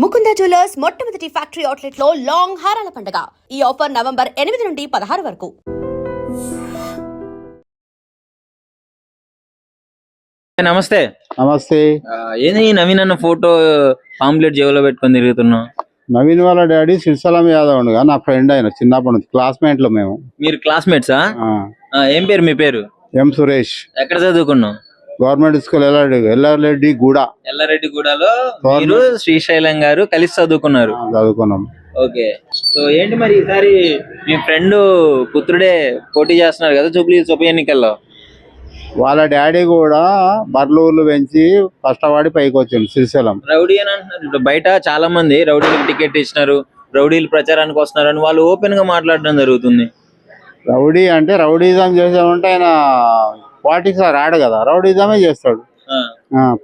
Mukunda jewellers మొట్టమొదటి factory outlet లో long హారాల పండుగ. ఈ ఆఫర్ నవంబర్ 8 నుండి 16 వరకు. నమస్తే. నమస్తే. ఏంది నవీన్ అన్న ఫోటో పాంప్లెట్ జేబులో పెట్టుకొని తిరుగుతున్నావు? నవీన్ వాళ్ళ డాడీ సిరిసలం యాదవ్ ఉండగా నా ఫ్రెండ్ ఆయన చిన్నప్పటి నుంచి క్లాస్మేట్లు మేము. మీరు క్లాస్మేట్సా? ఏం పేరు మీ పేరు? ఎం సురేష్. ఎక్కడ చదువుకున్నావు? గవర్నమెంట్ స్కూల్ ఎల్లారెడ్డి ఎల్లారెడ్డిగూడలో మీరు శ్రీశైలం గారు కలిసి చదువుకున్నారు? చదువుకున్నాం. ఓకే. సో ఏంటి మరి ఈసారి మీ ఫ్రెండ్ పుత్రుడే పోటీ చేస్తున్నారు కదా జూబ్లీ ఉప ఎన్నికల్లో? వాళ్ళ డాడీ కూడా బర్లూర్లు పెంచి కష్టపడి పైకి వచ్చింది సిరిసలం. రౌడీ అని అంటున్నారు. ఇప్పుడు బయట చాలా మంది రౌడీలకు టికెట్ ఇచ్చినారు, రౌడీలు ప్రచారానికి వస్తున్నారు అని వాళ్ళు ఓపెన్ గా మాట్లాడడం జరుగుతుంది. రౌడీ అంటే రౌడీజం చేసామంటే ఆయన పాలిటిక్స్ రాడు కదా, రౌడీజమే చేస్తాడు.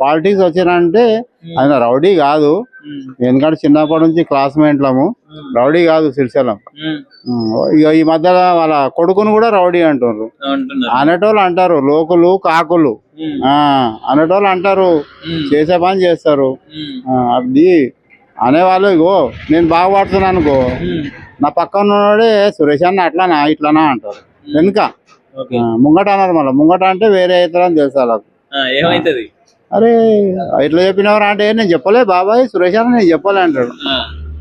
పాలిటిక్స్ వచ్చినంటే ఆయన రౌడీ కాదు, ఎందుకంటే చిన్నప్పటి నుంచి క్లాస్మేట్లము. రౌడీ కాదు సిరిసలం. ఇక ఈ మధ్యలో వాళ్ళ కొడుకును కూడా రౌడీ అంటున్నారు. అనేటోళ్ళు అంటారు లోకులు కాకులు అనేటోళ్ళు అంటారు, చేసే పని చేస్తారు. అది అనేవాళ్ళు ఇగో నేను బాగుపడుతున్నాను అనుకో, నా పక్కన ఉన్నోడే సురేష్ అన్న అట్లానా ఇట్లానా అంటారు. వెనుక ముంగట అన్నారు, మళ్ళీ ముంగట అంటే వేరే అవుతారని తెలుసు వాళ్ళకు. ఏమైతుంది? అరే ఇట్లా చెప్పినవారు అంటే నేను చెప్పలే బాబాయ్ సురేష్ అన్న నేను చెప్పలే అంటాడు.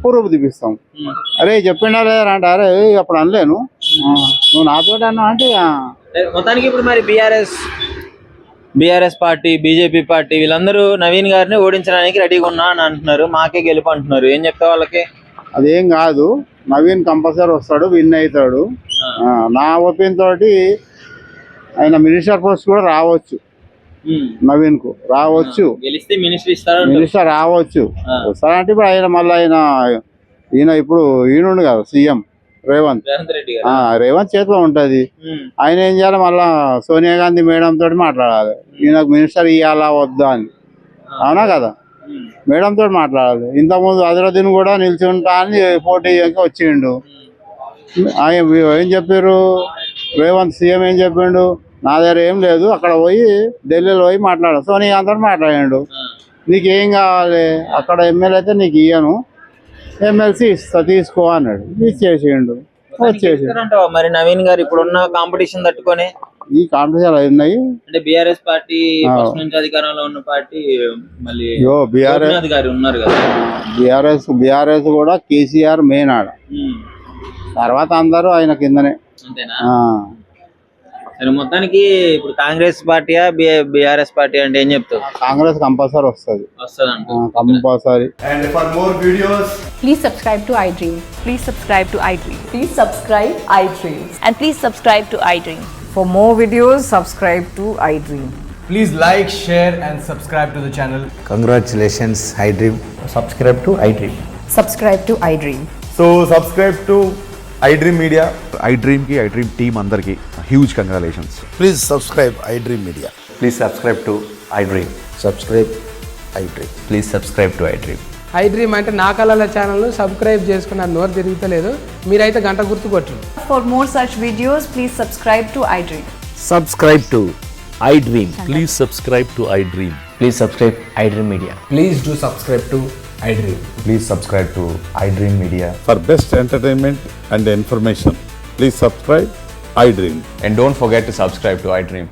పూర్వపు తీపిస్తాం. అరే చెప్పిండా లేదా అంటే అరే అప్పుడు అనలేను, నువ్వు నాతో అన్నా అంటే. మొత్తానికి ఇప్పుడు మరి బీఆర్ఎస్ పార్టీ, బీజేపీ పార్టీ వీళ్ళందరూ నవీన్ గారిని ఓడించడానికి రెడీగా ఉన్నా అని అంటున్నారు, మాకే గెలుపు అంటున్నారు. ఏం చెప్తా వాళ్ళకి? అదేం కాదు, నవీన్ కంపల్సరీ వస్తాడు, విన్ అవుతాడు. నా ఒపీనియన్ తోటి ఆయన మినిస్టర్ పోస్ట్ కూడా రావచ్చు. నవీన్ కు రావచ్చు, మినిస్టర్ రావచ్చు. వస్తారంటే ఇప్పుడు ఆయన మళ్ళీ ఈయన ఇప్పుడు ఈయనుండు కదా సీఎం రేవంత్ చేతిలో ఉంటది. ఆయన ఏం చేయాలి, మళ్ళా సోనియా గాంధీ మేడం తోటి మాట్లాడాలి, ఈయనకు మినిస్టర్ ఇవ్వాలా వద్దా అని. అవునా కదా, మేడం తోటి మాట్లాడాలి. ఇంతకుముందు అజరుద్దీన్ కూడా నిల్చుంటా అని పోటీ వచ్చిండు. ఏం చెప్పారు రేవంత్ సీఎం ఏం చెప్పిండు, నా దగ్గర ఏం లేదు, అక్కడ పోయి ఢిల్లీలో పోయి మాట్లాడాడు, సోనియా గాంధీ మాట్లాడాడు. నీకేం కావాలి, అక్కడ ఎమ్మెల్యే అయితే నీకు ఇయ్యను, ఎమ్మెల్సీ ఇస్తా తీసుకో అన్నాడు. ఇచ్చేసిండు, వచ్చేసిండు. మరి నవీన్ గారు ఇప్పుడున్న కాంపిటీషన్ తట్టుకొని ఈ కాంపిటీషన్ ఉన్నాయి అంటే బీఆర్ఎస్ పార్టీ ఫస్ట్ నుంచి అధికారంలో ఉన్న పార్టీ మళ్ళీ బీఆర్ఎస్ ఉన్నారు కదా. బీఆర్ఎస్ కూడా కేసీఆర్ మెయిన్ ఆడ, తర్వాత అందరూ ఆయన కిందనే. అంతేనా? మొత్తానికి ఇప్పుడు కాంగ్రెస్ పార్టీయా బీఆర్ఎస్ పార్టీ అంటే ఏం చెప్తావు? కాంగ్రెస్ కంపల్సరీ వస్తుంది compulsory. And for more videos, please subscribe to iDream. Please subscribe to iDream. Please subscribe iDream. And please subscribe to iDream. For more videos, subscribe to iDream. please like, share and subscribe to the channel. Congratulations, iDream. Subscribe to iDream. Subscribe to iDream. So subscribe to iDream Media. iDream team andarki huge congratulations. Please subscribe iDream Media. Please subscribe to iDream. Subscribe iDream. Please subscribe to iDream. iDream అంటే నా కళల ఛానల్ను subscribe చేసుకున్న నోరు తిరుగుతలేదు, మీరైతే గంట గుర్తు కొట్టండి. For more such videos, please subscribe to iDream. Subscribe to iDream. Please subscribe to iDream. Please subscribe iDream Media. Please do subscribe to iDream. Please subscribe to iDream Media. For best entertainment and information, please subscribe iDream. And don't forget to subscribe to iDream.